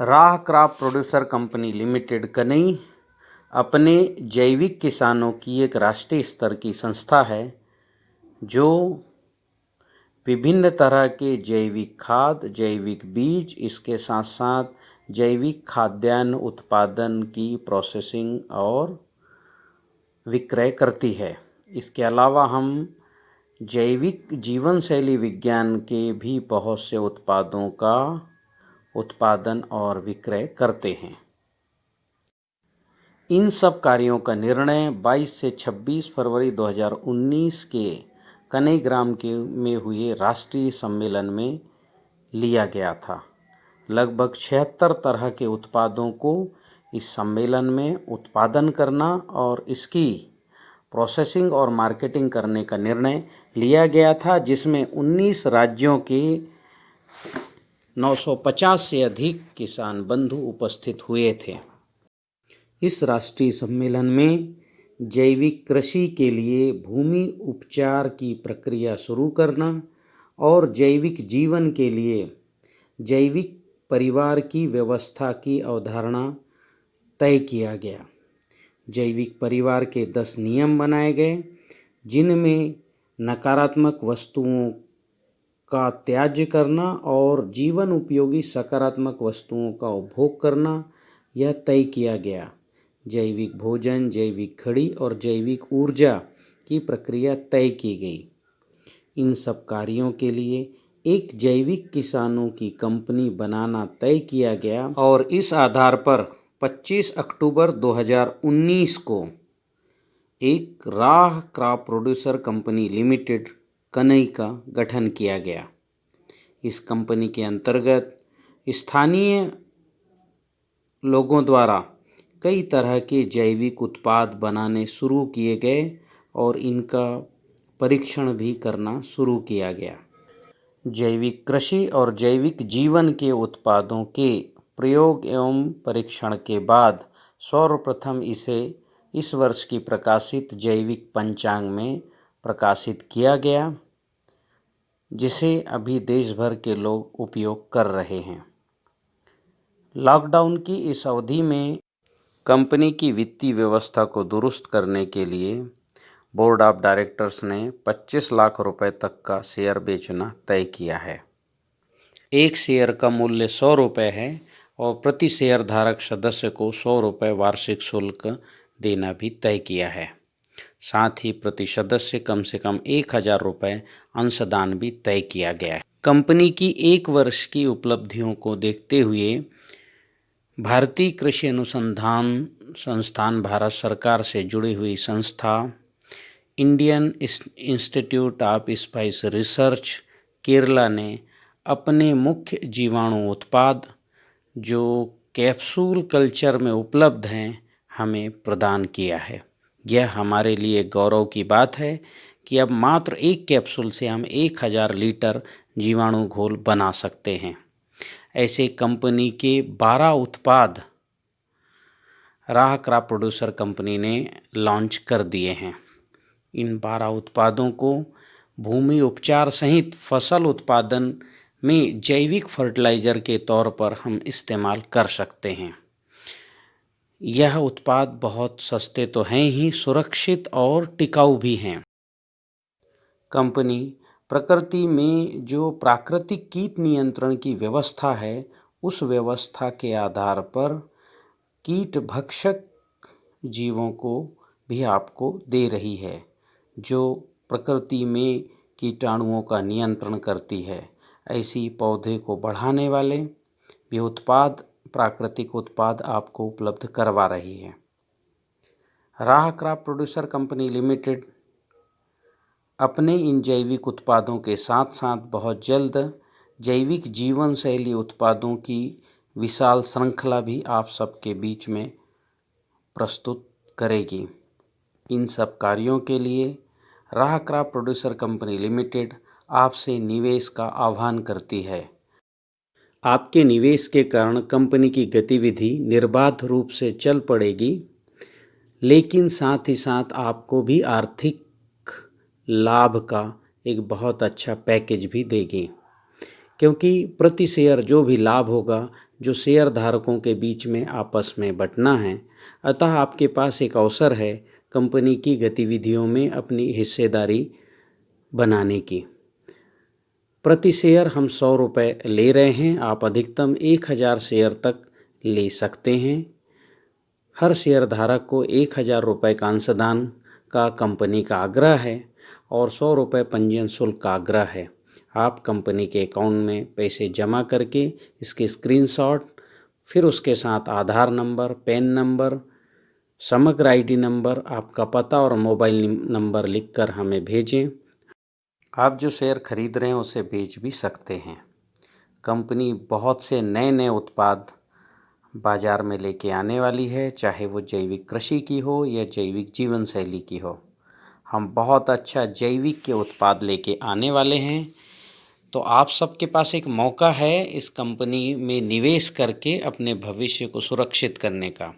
राह crop producer company limited कनई अपने जैविक किसानों की एक राष्ट्रीय स्तर की संस्था है जो विभिन्न तरह के जैविक खाद, जैविक बीज, इसके साथ साथ जैविक खाद्यान्न उत्पादन की प्रोसेसिंग और विक्रय करती है। इसके अलावा हम जैविक जीवन शैली विज्ञान के भी बहुत से उत्पादों का उत्पादन और विक्रय करते हैं। इन सब कार्यों का निर्णय 22 से 26 फरवरी 2019 के कनई ग्राम में हुए राष्ट्रीय सम्मेलन में लिया गया था। लगभग 76 तरह के उत्पादों को इस सम्मेलन में उत्पादन करना और इसकी प्रोसेसिंग और मार्केटिंग करने का निर्णय लिया गया था, जिसमें 19 राज्यों के 950 से अधिक किसान बंधु उपस्थित हुए थे। इस राष्ट्रीय सम्मेलन में जैविक कृषि के लिए भूमि उपचार की प्रक्रिया शुरू करना और जैविक जीवन के लिए जैविक परिवार की व्यवस्था की अवधारणा तय किया गया। जैविक परिवार के 10 नियम बनाए गए, जिनमें नकारात्मक वस्तुओं का त्याज्य करना और जीवन उपयोगी सकारात्मक वस्तुओं का उपभोग करना यह तय किया गया। जैविक भोजन, जैविक घड़ी और जैविक ऊर्जा की प्रक्रिया तय की गई। इन सब कार्यों के लिए एक जैविक किसानों की कंपनी बनाना तय किया गया और इस आधार पर 25 अक्टूबर 2019 को एक राह क्रॉप प्रोड्यूसर कंपनी लिमिटेड कनई का गठन किया गया। इस कंपनी के अंतर्गत स्थानीय लोगों द्वारा कई तरह के जैविक उत्पाद बनाने शुरू किए गए और इनका परीक्षण भी करना शुरू किया गया। जैविक कृषि और जैविक जीवन के उत्पादों के प्रयोग एवं परीक्षण के बाद सर्वप्रथम इसे इस वर्ष की प्रकाशित जैविक पंचांग में प्रकाशित किया गया, जिसे अभी देश भर के लोग उपयोग कर रहे हैं। लॉकडाउन की इस अवधि में कंपनी की वित्तीय व्यवस्था को दुरुस्त करने के लिए बोर्ड ऑफ डायरेक्टर्स ने 25 लाख रुपए तक का शेयर बेचना तय किया है। एक शेयर का मूल्य 100 रुपये है और प्रति शेयर धारक सदस्य को 100 रुपये वार्षिक शुल्क देना भी तय किया है। साथ ही प्रति सदस्य कम से कम 1000 रुपये अंशदान भी तय किया गया है। कंपनी की 1 वर्ष की उपलब्धियों को देखते हुए भारतीय कृषि अनुसंधान संस्थान भारत सरकार से जुड़ी हुई संस्था Indian institute of spice research Kerala ने अपने मुख्य जीवाणु उत्पाद जो कैप्सूल कल्चर में उपलब्ध हैं हमें प्रदान किया है। यह हमारे लिए गौरव की बात है कि अब मात्र एक कैप्सूल से हम 1000 लीटर जीवाणु घोल बना सकते हैं। ऐसे कंपनी के 12 उत्पाद राह क्रॉप प्रोड्यूसर कंपनी ने लॉन्च कर दिए हैं। इन 12 उत्पादों को भूमि उपचार सहित फसल उत्पादन में जैविक फर्टिलाइज़र के तौर पर हम इस्तेमाल कर सकते हैं। यह उत्पाद बहुत सस्ते तो हैं ही, सुरक्षित और टिकाऊ भी हैं। कंपनी प्रकृति में जो प्राकृतिक कीट नियंत्रण की व्यवस्था है, उस व्यवस्था के आधार पर कीट भक्षक जीवों को भी आपको दे रही है, जो प्रकृति में कीटाणुओं का नियंत्रण करती है। ऐसी पौधे को बढ़ाने वाले भी उत्पाद, प्राकृतिक उत्पाद आपको उपलब्ध करवा रही है। राह क्रॉप प्रोड्यूसर कंपनी लिमिटेड अपने इन जैविक उत्पादों के साथ साथ बहुत जल्द जैविक जीवन शैली उत्पादों की विशाल श्रृंखला भी आप सबके बीच में प्रस्तुत करेगी। इन सब कार्यों के लिए राह क्रॉप प्रोड्यूसर कंपनी लिमिटेड आपसे निवेश का आह्वान करती है। आपके निवेश के कारण कंपनी की गतिविधि निर्बाध रूप से चल पड़ेगी, लेकिन साथ ही साथ आपको भी आर्थिक लाभ का एक बहुत अच्छा पैकेज भी देगी, क्योंकि प्रति शेयर जो भी लाभ होगा जो शेयर धारकों के बीच में आपस में बंटना है। अतः आपके पास एक अवसर है कंपनी की गतिविधियों में अपनी हिस्सेदारी बनाने की। प्रति शेयर हम 100 रुपये ले रहे हैं। आप अधिकतम 1000 शेयर तक ले सकते हैं। हर शेयर धारक को 1000 रुपये का अंशदान का कंपनी का आग्रह है और 100 रुपये पंजीयन शुल्क का आग्रह है। आप कंपनी के अकाउंट में पैसे जमा करके इसके स्क्रीनशॉट, फिर उसके साथ आधार नंबर, पैन नंबर, समग्र आईडी नंबर, आपका पता और मोबाइल नंबर लिखकर हमें भेजें। आप जो शेयर खरीद रहे हैं उसे बेच भी सकते हैं। कंपनी बहुत से नए नए उत्पाद बाज़ार में लेके आने वाली है, चाहे वो जैविक कृषि की हो या जैविक जीवन शैली की हो। हम बहुत अच्छा जैविक के उत्पाद लेके आने वाले हैं। तो आप सबके पास एक मौका है इस कंपनी में निवेश करके अपने भविष्य को सुरक्षित करने का।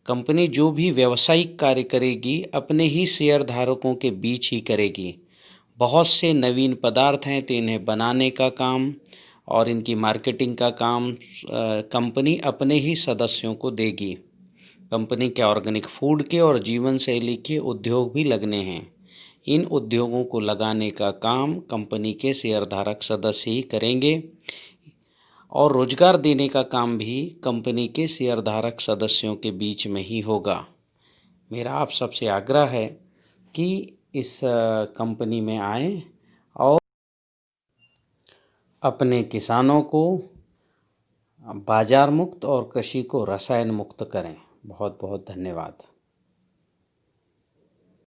कंपनी जो भी व्यावसायिक कार्य करेगी अपने ही शेयर धारकों के बीच ही करेगी। बहुत से नवीन पदार्थ हैं तो इन्हें बनाने का काम और इनकी मार्केटिंग का काम कंपनी अपने ही सदस्यों को देगी। कंपनी के ऑर्गेनिक फूड के और जीवन शैली के उद्योग भी लगने हैं। इन उद्योगों को लगाने का काम कंपनी के शेयरधारक सदस्य ही करेंगे और रोजगार देने का काम भी कंपनी के शेयरधारक सदस्यों के बीच में ही होगा। मेरा आप सबसे आग्रह है कि इस कंपनी में आएं और अपने किसानों को बाजार मुक्त और कृषि को रसायन मुक्त करें। बहुत बहुत धन्यवाद।